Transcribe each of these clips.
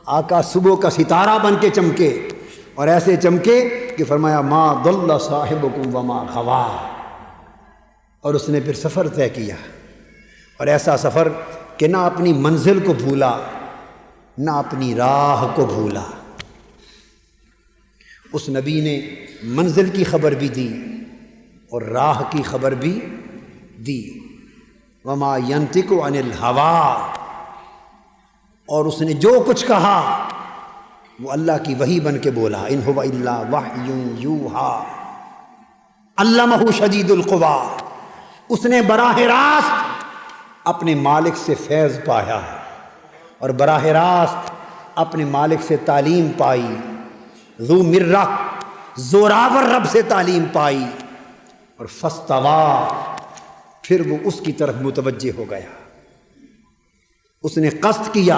آقا صبح کا ستارہ بن کے چمکے، اور ایسے چمکے کہ فرمایا ما ضل صاحبکم وما غوا، اور اس نے پھر سفر طے کیا، اور ایسا سفر کہ نہ اپنی منزل کو بھولا نہ اپنی راہ کو بھولا۔ اس نبی نے منزل کی خبر بھی دی اور راہ کی خبر بھی دی۔ وما ینطق عن الہویٰ، اور اس نے جو کچھ کہا وہ اللہ کی وحی بن کے بولا۔ ان هو الا وحی یوحی علمہ شدید القویٰ، اس نے براہ راست اپنے مالک سے فیض پایا اور براہ راست اپنے مالک سے تعلیم پائی، ذو مرہ، زوراور رب سے تعلیم پائی، اور فاستویٰ، پھر وہ اس کی طرف متوجہ ہو گیا، اس نے قصد کیا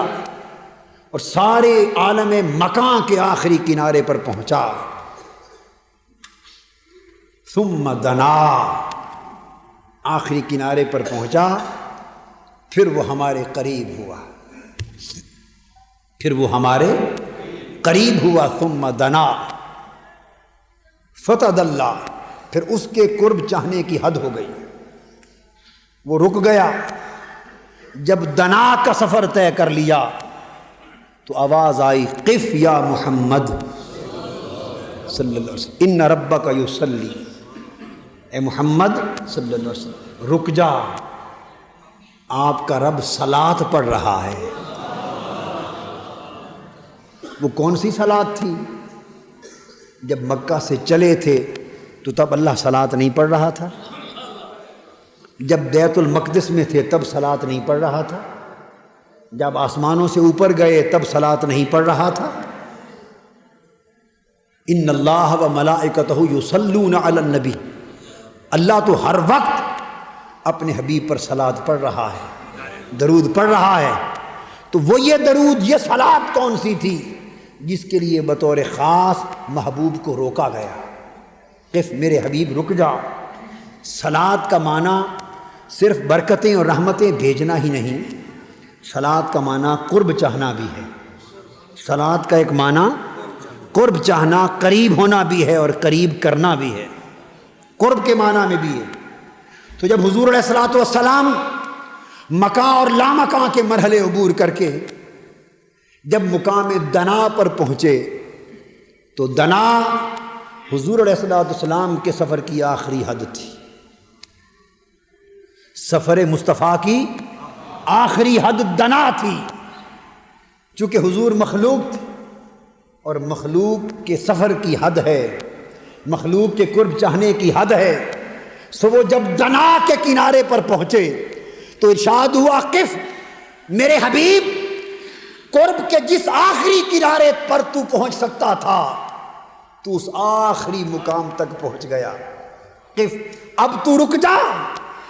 اور سارے عالم مکان کے آخری کنارے پر پہنچا۔ ثم دنا، آخری کنارے پر پہنچا، پھر وہ ہمارے قریب ہوا، پھر وہ ہمارے قریب ہوا۔ ثم دنا فتدلی، پھر اس کے قرب چاہنے کی حد ہو گئی، وہ رک گیا۔ جب دنا کا سفر طے کر لیا تو آواز آئی قف یا محمد صلی اللہ علیہ وسلم، ان ربک یصلی، اے محمد صلی اللہ علیہ وسلم رک جا، آپ کا رب صلاۃ پڑھ رہا ہے۔ وہ کون سی صلاۃ تھی؟ جب مکہ سے چلے تھے تو تب اللہ صلاۃ نہیں پڑھ رہا تھا، جب بیت المقدس میں تھے تب صلاۃ نہیں پڑھ رہا تھا، جب آسمانوں سے اوپر گئے تب صلاۃ نہیں پڑھ رہا تھا۔ ان اللہ و ملائکتہ یصلون علی النبی، اللہ تو ہر وقت اپنے حبیب پر صلاۃ پڑھ رہا ہے، درود پڑھ رہا ہے۔ تو وہ یہ درود، یہ صلاۃ کون سی تھی جس کے لیے بطور خاص محبوب کو روکا گیا؟ قف، میرے حبیب رک جا۔ صلاۃ کا معنی صرف برکتیں اور رحمتیں بھیجنا ہی نہیں، صلاۃ کا معنی قرب چاہنا بھی ہے۔ صلاۃ کا ایک معنی قرب چاہنا، قریب ہونا بھی ہے اور قریب کرنا بھی ہے، قرب کے معنی میں بھی ہے۔ تو جب حضور علیہ الصلوۃ والسلام مکاں اور لامکاں کے مرحلے عبور کر کے جب مقام دنا پر پہنچے تو دنا حضور علیہ الصلوۃ والسلام کے سفر کی آخری حد تھی، سفر مصطفیٰ کی آخری حد دنا تھی۔ چونکہ حضور مخلوق تھے اور مخلوق کے سفر کی حد ہے، مخلوق کے قرب چاہنے کی حد ہے، سو وہ جب دنا کے کنارے پر پہنچے تو ارشاد ہوا قف، میرے حبیب قرب کے جس آخری کنارے پر تو پہنچ سکتا تھا تو اس آخری مقام تک پہنچ گیا۔ قف، اب تو رک جا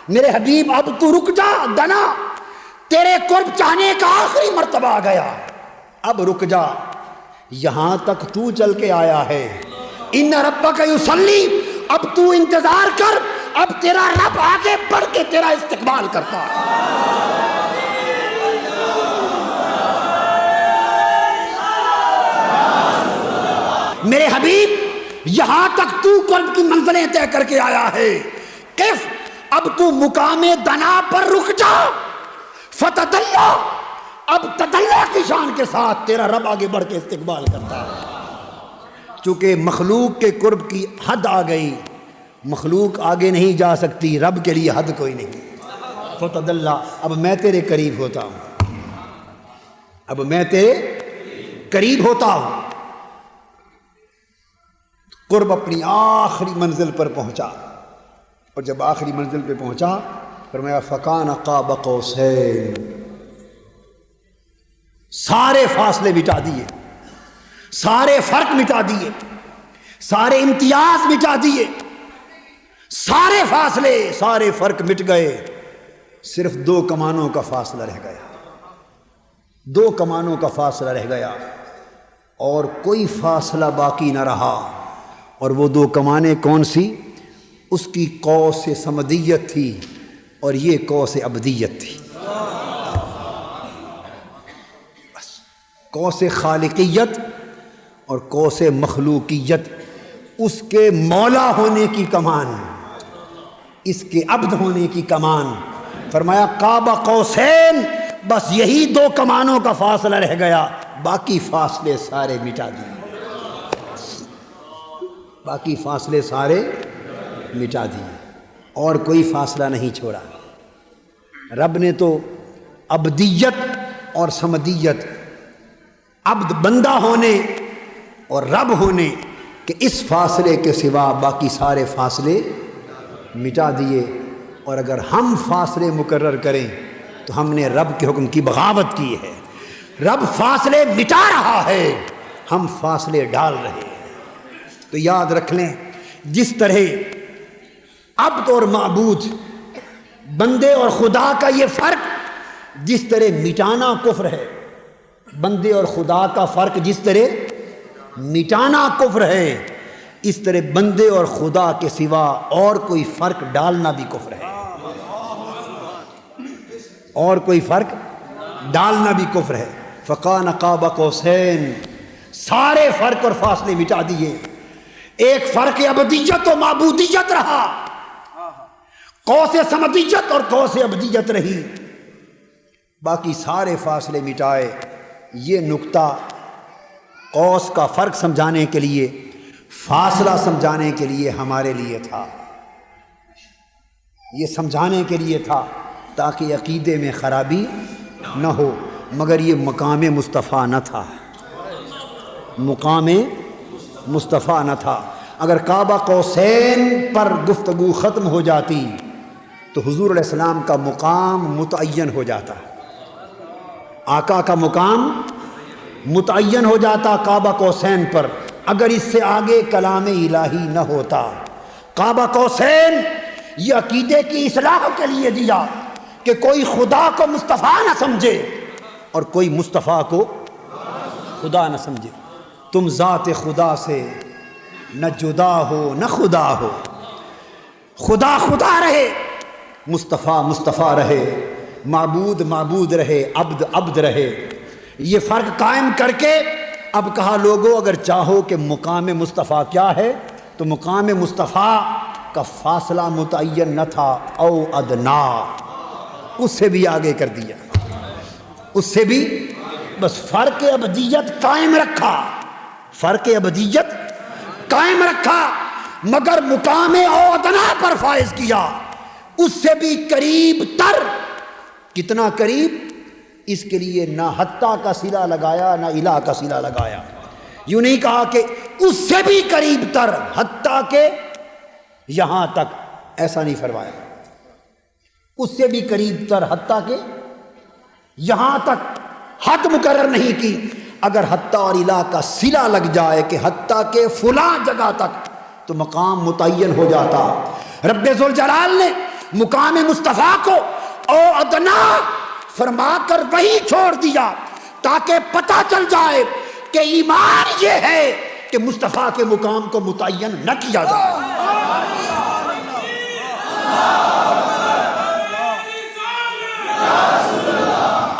میرے حبیب، اب تو رک جا دنا، تیرے قرب چاہنے کا آخری مرتبہ آ گیا، اب رک جا، یہاں تک تو چل کے آیا ہے۔ ان ربک یصلی، اب تو انتظار کر، اب تیرا رب آگے بڑھ کے تیرا استقبال کرتا ہے۔ میرے حبیب یہاں تک تو قرب کی منزلیں طے کر کے آیا ہے، قف، اب تو مقام دنا پر رک جا، فتدلی، اب تدلی کی شان کے ساتھ تیرا رب آگے بڑھ کے استقبال کرتا ہے۔ چونکہ مخلوق کے قرب کی حد آ گئی، مخلوق آگے نہیں جا سکتی، رب کے لیے حد کوئی نہیں۔ فتدلی، اب میں تیرے قریب ہوتا ہوں، اب میں تیرے قریب ہوتا ہوں۔ قرب اپنی آخری منزل پر پہنچا، اور جب آخری منزل پہ پہنچا فرمایا فکان قاب قوسین، سارے فاصلے مٹا دیے، سارے فرق مٹا دیے، سارے امتیاز مٹا دیے، سارے فاصلے، سارے فرق مٹ گئے، صرف 2 کمانوں کا فاصلہ رہ گیا، 2 کمانوں کا فاصلہ رہ گیا، اور کوئی فاصلہ باقی نہ رہا۔ اور وہ 2 کمانیں کون سی؟ اس کی قوس صمدیت تھی اور یہ قوس ابدیت تھی۔ بس قوس خالقیت اور قوس مخلوقیت، اس کے مولا ہونے کی کمان، اس کے عبد ہونے کی کمان۔ فرمایا قاب قوسین، بس یہی دو کمانوں کا فاصلہ رہ گیا، باقی فاصلے سارے مٹا دیے، باقی فاصلے سارے مٹا دیے، اور کوئی فاصلہ نہیں چھوڑا۔ رب نے تو عبدیت اور سمدیت، عبد بندہ ہونے اور رب ہونے کہ اس فاصلے کے سوا باقی سارے فاصلے مٹا دیے۔ اور اگر ہم فاصلے مقرر کریں تو ہم نے رب کے حکم کی بغاوت کی ہے۔ رب فاصلے مٹا رہا ہے، ہم فاصلے ڈال رہے ہیں۔ تو یاد رکھ لیں، جس طرح عبد اور معبود، بندے اور خدا کا یہ فرق جس طرح مٹانا کفر ہے، بندے اور خدا کا فرق جس طرح مٹانا کفر ہے، اس طرح بندے اور خدا کے سوا اور کوئی فرق ڈالنا بھی کفر ہے، اور کوئی فرق ڈالنا بھی کفر ہے۔ فکان قاب قوسین، سارے فرق اور فاصلے مٹا دیے۔ ایک فرق عبدیت و معبودیت رہا، قوس سمدیت اور قوس عبدیت رہی، باقی سارے فاصلے مٹائے۔ یہ نقطہ قوس کا فرق سمجھانے کے لیے، فاصلہ سمجھانے کے لیے ہمارے لیے تھا، یہ سمجھانے کے لیے تھا تاکہ عقیدے میں خرابی نہ ہو، مگر یہ مقام مصطفیٰ نہ تھا، مقام مصطفیٰ نہ تھا۔ اگر کعبہ قوسین پر گفتگو ختم ہو جاتی تو حضور علیہ السلام کا مقام متعین ہو جاتا، آقا کا مقام متعین ہو جاتا کعبہ قوسین پر، اگر اس سے آگے کلام الہی نہ ہوتا۔ کعبہ قوسین یہ عقیدے کی اصلاح کے لیے دیا کہ کوئی خدا کو مصطفیٰ نہ سمجھے اور کوئی مصطفیٰ کو خدا نہ سمجھے۔ تم ذات خدا سے نہ جدا ہو نہ خدا ہو، خدا خدا رہے، مصطفیٰ مصطفیٰ رہے، معبود معبود رہے، عبد عبد رہے۔ یہ فرق قائم کر کے اب کہا لوگوں اگر چاہو کہ مقام مصطفیٰ کیا ہے تو مقام مصطفیٰ کا فاصلہ متعین نہ تھا، او ادنا، اس سے بھی آگے کر دیا، اس سے بھی، بس فرق ابدیت قائم رکھا، فرق ابدیت قائم رکھا، مگر مقام او ادنا پر فائز کیا، اس سے بھی قریب تر۔ کتنا قریب؟ اس کے لیے نہ حتیٰ کا صلہ لگایا نہ الہ کا صلہ لگایا، یوں نہیں کہا کہ اس سے بھی قریب تر حتیٰ کہ یہاں تک، ایسا نہیں فرمایا، اس سے بھی قریب تر حتیٰ کہ یہاں تک، حد مقرر نہیں کی۔ اگر حتیٰ اور الہ کا صلہ لگ جائے کہ حتیٰ کہ فلاں جگہ تک تو مقام متعین ہو جاتا۔ رب ذوالجلال نے مقام مصطفیٰ کو او ادنا فرما کر وہی چھوڑ دیا تاکہ پتہ چل جائے کہ ایمان یہ ہے کہ مصطفیٰ کے مقام کو متعین نہ کیا جائے۔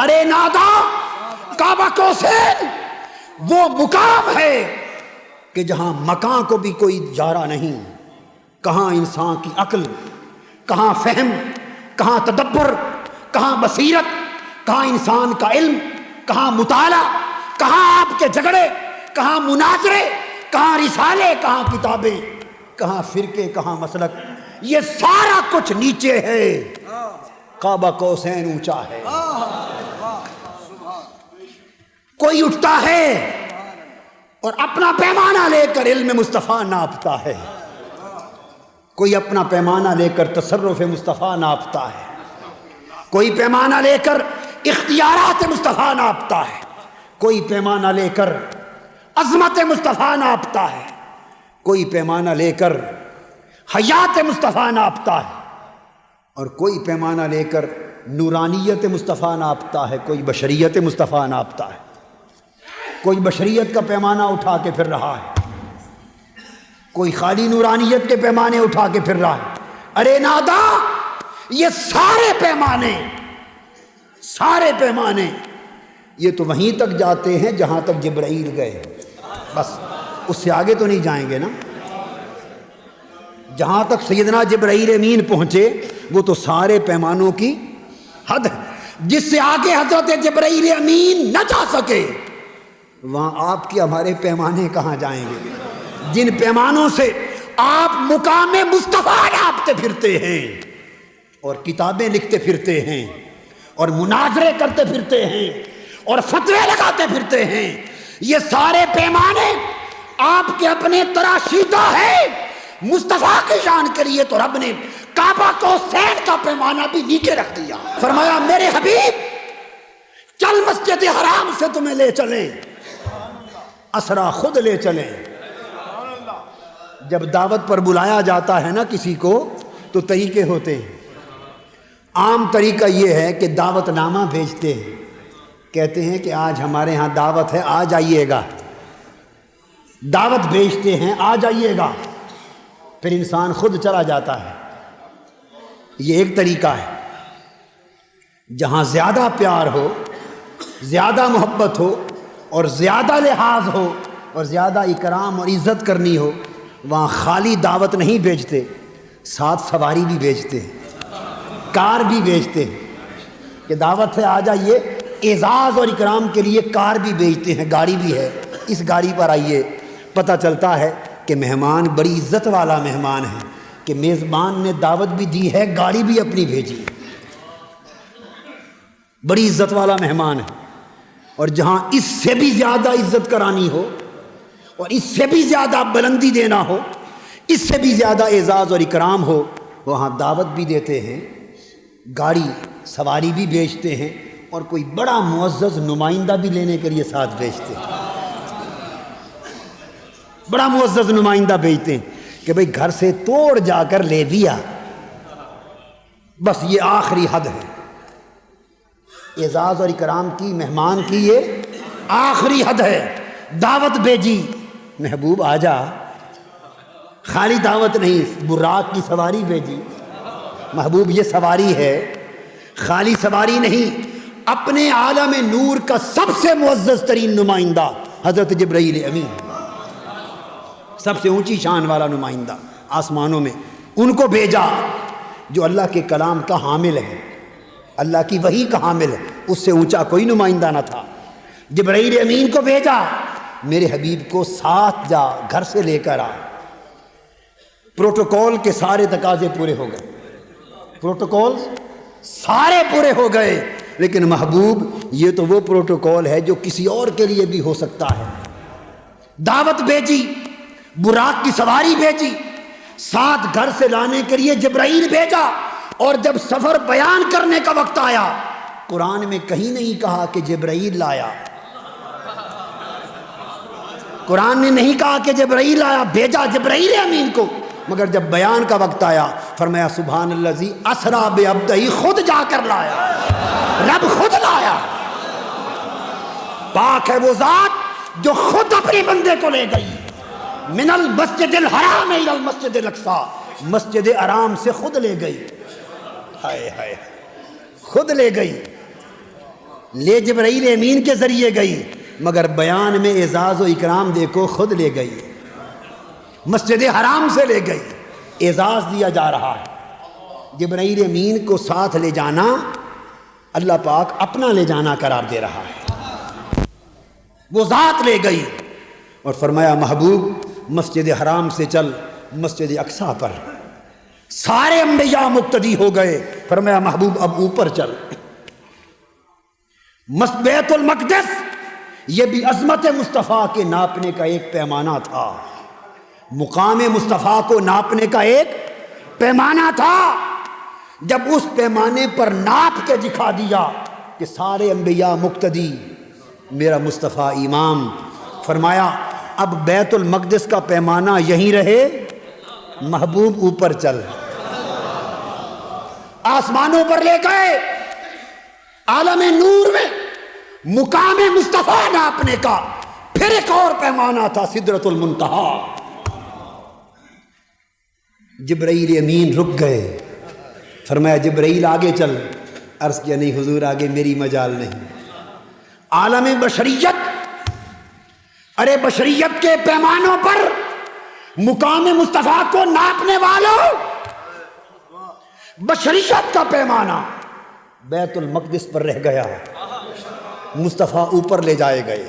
ارے نادا، کعبہ قوسین وہ مقام ہے کہ جہاں مکان کو بھی کوئی جارہ نہیں، کہاں انسان کی عقل، کہاں فہم، کہاں تدبر، کہاں بصیرت، کہاں انسان کا علم، کہاں مطالعہ، کہاں آپ کے جھگڑے، کہاں مناظرے، کہاں رسالے، کہاں کتابیں، کہاں فرقے، کہاں مسلک، یہ سارا کچھ نیچے ہے، کعبہ قوسین اونچا ہے۔ کوئی اٹھتا ہے اور اپنا پیمانہ لے کر علم مصطفیٰ ناپتا ہے، کوئی اپنا پیمانہ لے کر تصرف مصطفیٰ ناپتا ہے، کوئی پیمانہ لے کر اختیارات مصطفیٰ ناپتا ہے، کوئی پیمانہ لے کر عظمت مصطفیٰ ناپتا ہے، کوئی پیمانہ لے کر حیات مصطفیٰ ناپتا ہے، اور کوئی پیمانہ لے کر نورانیت مصطفیٰ ناپتا ہے، کوئی بشریت مصطفیٰ ناپتا ہے، کوئی بشریت کا پیمانہ اٹھا کے پھر رہا ہے، کوئی خالی نورانیت کے پیمانے اٹھا کے پھر رہا ہے۔ ارے نادا، یہ سارے پیمانے یہ تو وہیں تک جاتے ہیں جہاں تک جبرائیل گئے، بس اس سے آگے تو نہیں جائیں گے نا۔ جہاں تک سیدنا جبرائیل امین پہنچے وہ تو سارے پیمانوں کی حد ہے، جس سے آگے حضرت جبرائیل امین نہ جا سکے وہاں آپ کے ہمارے پیمانے کہاں جائیں گے؟ جن پیمانوں سے آپ مقام مصطفیٰ ناپتے پھرتے ہیں اور کتابیں لکھتے پھرتے ہیں اور مناظرے کرتے پھرتے ہیں اور فتوے لگاتے پھرتے ہیں، یہ سارے پیمانے آپ کے اپنے تراشیدہ ہیں مصطفیٰ کی شان کے لیے، تو رب نے کعبہ کو سین کا پیمانہ بھی نیچے رکھ دیا، فرمایا میرے حبیب چل مسجد حرام سے تمہیں لے چلیں، اسرا خود لے چلیں۔ جب دعوت پر بلایا جاتا ہے نا کسی کو تو طریقے ہوتے ہیں۔ عام طریقہ یہ ہے کہ دعوت نامہ بھیجتے ہیں، کہتے ہیں کہ آج ہمارے ہاں دعوت ہے، آ جائیے گا، دعوت بھیجتے ہیں آ جائیے گا، پھر انسان خود چلا جاتا ہے۔ یہ ایک طریقہ ہے۔ جہاں زیادہ پیار ہو، زیادہ محبت ہو اور زیادہ لحاظ ہو اور زیادہ اکرام اور عزت کرنی ہو، وہاں خالی دعوت نہیں بھیجتے، ساتھ سواری بھی بھیجتے ہیں، کار بھی بھیجتے ہیں کہ دعوت ہے آ جائیے، اعزاز اور اکرام کے لیے کار بھی بھیجتے ہیں، گاڑی بھی ہے، اس گاڑی پر آئیے۔ پتہ چلتا ہے کہ مہمان بڑی عزت والا مہمان ہے، کہ میزبان نے دعوت بھی دی ہے، گاڑی بھی اپنی بھیجی، بڑی عزت والا مہمان ہے۔ اور جہاں اس سے بھی زیادہ عزت کرانی ہو اور اس سے بھی زیادہ بلندی دینا ہو، اس سے بھی زیادہ اعزاز اور اکرام ہو، وہاں دعوت بھی دیتے ہیں، گاڑی سواری بھی بھیجتے ہیں اور کوئی بڑا معزز نمائندہ بھی لینے کے لیے ساتھ بھیجتے ہیں، بڑا معزز نمائندہ بھیجتے ہیں کہ بھئی گھر سے توڑ جا کر لے دیا، بس یہ آخری حد ہے۔ اعزاز اور اکرام کی، مہمان کی یہ آخری حد ہے۔ دعوت بھیجی، محبوب آ جا، خالی دعوت نہیں، براق کی سواری بھیجی، محبوب یہ سواری ہے، خالی سواری نہیں، اپنے عالم نور کا سب سے معزز ترین نمائندہ حضرت جبرائیل امین، سب سے اونچی شان والا نمائندہ آسمانوں میں، ان کو بھیجا جو اللہ کے کلام کا حامل ہے، اللہ کی وحی کا حامل ہے، اس سے اونچا کوئی نمائندہ نہ تھا۔ جبرائیل امین کو بھیجا، میرے حبیب کو ساتھ جا، گھر سے لے کر آ۔ پروٹوکول کے سارے تقاضے پورے ہو گئے، پروٹوکول سارے پورے ہو گئے، لیکن محبوب یہ تو وہ پروٹوکول ہے جو کسی اور کے لیے بھی ہو سکتا ہے۔ دعوت بھیجی، براق کی سواری بھیجی، ساتھ گھر سے لانے کے لیے جبرائیل بھیجا، اور جب سفر بیان کرنے کا وقت آیا، قرآن میں کہیں نہیں کہا کہ جبرائیل لایا، قرآن نے نہیں کہا کہ جبرائیل آیا، بھیجا جبرائیل امین کو، مگر جب بیان کا وقت آیا فرمایا سبحان الذی اسریٰ بعبدہ، خود جا کر لایا، رب خود لایا۔ پاک ہے وہ ذات جو خود اپنے بندے کو لے گئی، من المسجد الحرام الی المسجد الاقصی، مسجد حرام سے خود لے گئی، ہائے ہائے خود لے گئی، لے جبرائیل امین کے ذریعے گئی، مگر بیان میں اعزاز و اکرام دیکھو، خود لے گئی، مسجد حرام سے لے گئی، اعزاز دیا جا رہا ہے۔ جبرائیل امین کو ساتھ لے جانا اللہ پاک اپنا لے جانا قرار دے رہا ہے، وہ ذات لے گئی اور فرمایا محبوب مسجد حرام سے چل مسجد اقصیٰ پر، سارے انبیاء مقتدی ہو گئے، فرمایا محبوب اب اوپر چل، بیت المقدس یہ بھی عظمت مصطفیٰ کے ناپنے کا ایک پیمانہ تھا، مقام مصطفیٰ کو ناپنے کا ایک پیمانہ تھا۔ جب اس پیمانے پر ناپ کے دکھا دیا کہ سارے انبیاء مقتدی، میرا مصطفیٰ امام، فرمایا اب بیت المقدس کا پیمانہ یہیں رہے، محبوب اوپر چل، آسمانوں پر لے گئے، عالم نور میں مقام مصطفیٰ ناپنے کا پھر ایک اور پیمانہ تھا، سدرۃ المنتہا۔ جبرائیل امین رک گئے، فرمایا جبرائیل آگے چل، عرض کیا نہیں حضور آگے میری مجال نہیں، عالم بشریت، ارے بشریت کے پیمانوں پر مقام مصطفیٰ کو ناپنے والوں، بشریت کا پیمانہ بیت المقدس پر رہ گیا، مصطفیٰ اوپر لے جائے گئے،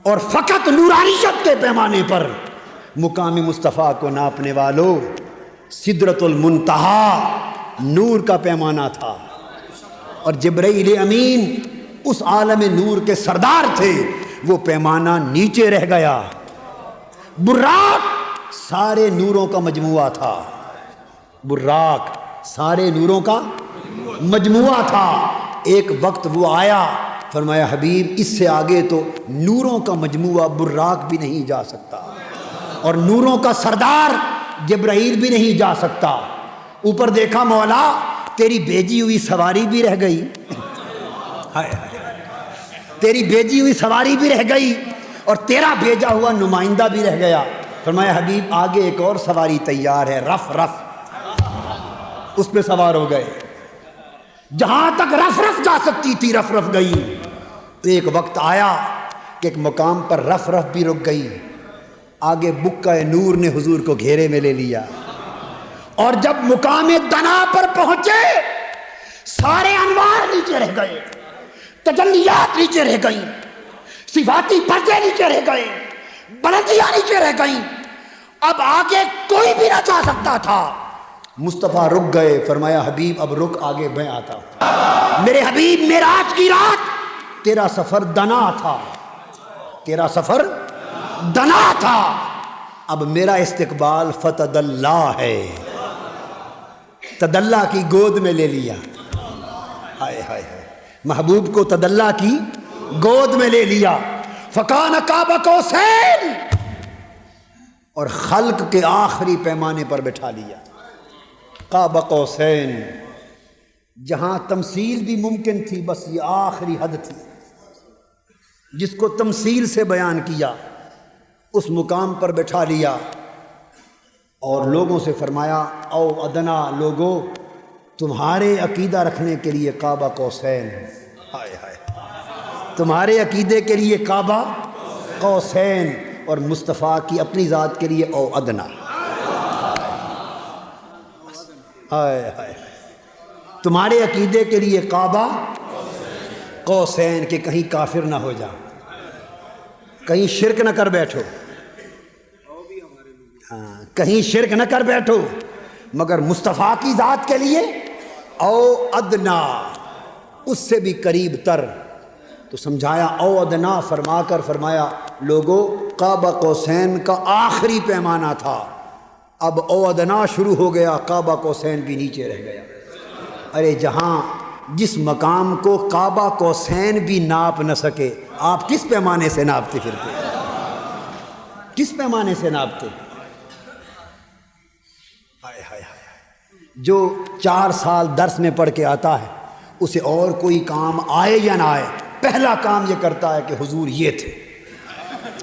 اور فقط نورانیت کے پیمانے پر مقام مصطفیٰ کو ناپنے والوں سدرۃ المنتہا نور کا پیمانہ تھا، اور جبرائیل امین اس عالم نور کے سردار تھے، وہ پیمانہ نیچے رہ گیا۔ براق سارے نوروں کا مجموعہ تھا، براق سارے نوروں کا مجموعہ تھا۔ ایک وقت وہ آیا، فرمایا حبیب اس سے آگے تو نوروں کا مجموعہ براق بھی نہیں جا سکتا، اور نوروں کا سردار جبرائیل بھی نہیں جا سکتا۔ اوپر دیکھا، مولا تیری بھیجی ہوئی سواری بھی رہ گئی، تیری بھیجی ہوئی سواری بھی رہ گئی، اور تیرا بھیجا ہوا نمائندہ بھی رہ گیا۔ فرمایا حبیب آگے ایک اور سواری تیار ہے، رف رف، اس پہ سوار ہو گئے۔ جہاں تک رف رف جا سکتی تھی رف رف گئی۔ تو ایک وقت آیا کہ ایک مقام پر رف رف بھی رک گئی، آگے بکہ نور نے حضور کو گھیرے میں لے لیا، اور جب مقام دنا پر پہنچے سارے انوار نیچے رہ گئے، تجلیات نیچے رہ گئیں، صفاتی پردے نیچے رہ گئے، بلندیاں نیچے رہ گئیں، اب آگے کوئی بھی نہ جا سکتا تھا۔ مصطفیٰ رک گئے، فرمایا حبیب اب رک، آگے میں آتا ہوں۔ میرے حبیب معراج کی رات تیرا سفر دنا تھا، تیرا سفر دنا تھا، اب میرا استقبال فتدلا ہے، تدلا کی گود میں لے لیا۔ ہائے ہائے ہائے، محبوب کو تدلا کی گود میں لے لیا۔ فکان قاب قوسین، اور خلق کے آخری پیمانے پر بٹھا لیا۔ قاب قوسین، جہاں تمثیل بھی ممکن تھی، بس یہ آخری حد تھی جس کو تمثیل سے بیان کیا، اس مقام پر بٹھا لیا، اور لوگوں سے فرمایا او ادنا لوگو تمہارے عقیدہ رکھنے کے لیے کعبہ قوسین، ہائے ہائے، تمہارے عقیدے کے لیے کعبہ قوسین، اور مصطفیٰ کی اپنی ذات کے لیے او ادنا، ہائے ہائے، تمہارے عقیدے کے لیے کعبہ قوسین، کہ کہیں کافر نہ ہو جا، کہیں شرک نہ کر بیٹھو، ہاں کہیں شرک نہ کر بیٹھو، مگر مصطفیٰ کی ذات کے لیے او ادنا، اس سے بھی قریب تر۔ تو سمجھایا او ادنا فرما کر فرمایا لوگو کعبہ قوسین کا آخری پیمانہ تھا، اب او ادنا شروع ہو گیا، کعبہ قوسین بھی نیچے رہ گیا۔ ارے جہاں جس مقام کو کعبہ قوسین بھی ناپ نہ سکے، آپ کس پیمانے سے ناپتے پھرتے؟ کس پیمانے سے ناپتے؟ ہائے ہائے ہائے، جو 4 سال درس میں پڑھ کے آتا ہے اسے اور کوئی کام آئے یا نہ آئے، پہلا کام یہ کرتا ہے کہ حضور یہ تھے،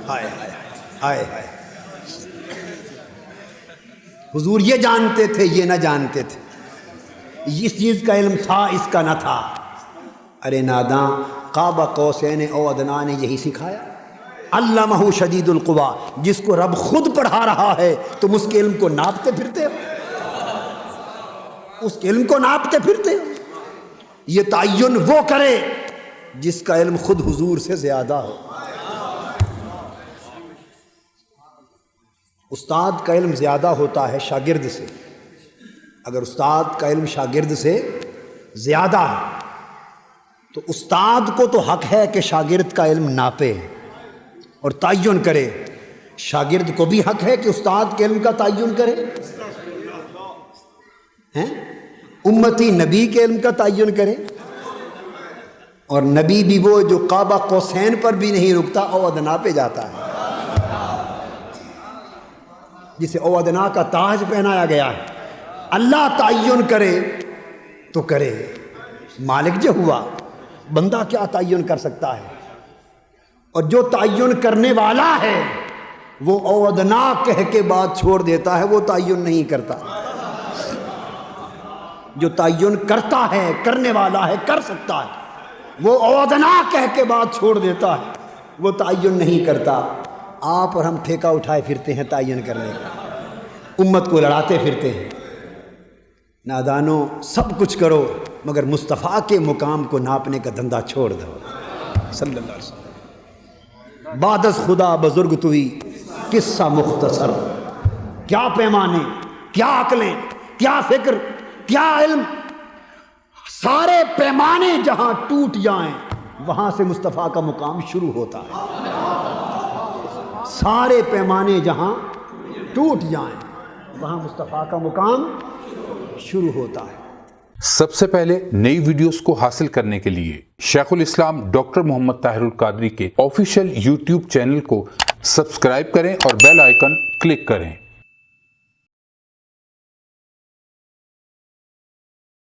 ہائے ہائے ہائے ہائے، حضور یہ جانتے تھے یہ نہ جانتے تھے، اس چیز کا علم تھا اس کا نہ تھا۔ ارے ناداں، کعبہ قوسین او ادنا نے یہی سکھایا، علمہ شدید القویٰ، جس کو رب خود پڑھا رہا ہے تم اس کے علم کو ناپتے پھرتے ہو، اس کے علم کو ناپتے پھرتے ہو۔ یہ تعین وہ کرے جس کا علم خود حضور سے زیادہ ہو۔ استاد کا علم زیادہ ہوتا ہے شاگرد سے، اگر استاد کا علم شاگرد سے زیادہ ہے تو استاد کو تو حق ہے کہ شاگرد کا علم ناپے اور تعین کرے، شاگرد کو بھی حق ہے کہ استاد کے علم کا تعین کرے، ہیں امتی نبی کے علم کا تعین کرے، اور نبی بھی وہ جو کعبہ قوسین پر بھی نہیں رکتا، او ادنا پہ جاتا ہے، جسے او ادنا کا تاج پہنایا گیا ہے۔ اللہ تعین کرے تو کرے، مالک جو ہوا، بندہ کیا تعین کر سکتا ہے؟ اور جو تعین کرنے والا ہے وہ او ادنا کہہ کے بات چھوڑ دیتا ہے، وہ تعین نہیں کرتا۔ جو تعین کرتا ہے، کرنے والا ہے، کر سکتا ہے، وہ عودنا کہہ کے بات چھوڑ دیتا ہے، وہ تعین نہیں کرتا۔ آپ اور ہم ٹھیکہ اٹھائے پھرتے ہیں تعین کرنے کا، امت کو لڑاتے پھرتے ہیں۔ نادانوں سب کچھ کرو مگر مصطفیٰ کے مقام کو ناپنے کا دھندا چھوڑ دو، صلی اللہ علیہ وسلم۔ بعد از خدا بزرگ توئی قصہ مختصر، کیا پیمانے، کیا عقلیں، کیا فکر، کیا علم، سارے پیمانے جہاں ٹوٹ جائیں وہاں سے مصطفیٰ کا مقام شروع ہوتا ہے۔ سارے پیمانے جہاں ٹوٹ جائیں وہاں مصطفیٰ کا مقام شروع ہوتا ہے۔ سب سے پہلے نئی ویڈیوز کو حاصل کرنے کے لیے شیخ الاسلام ڈاکٹر محمد طاہر القادری کے آفیشیل یوٹیوب چینل کو سبسکرائب کریں اور بیل آئیکن کلک کریں۔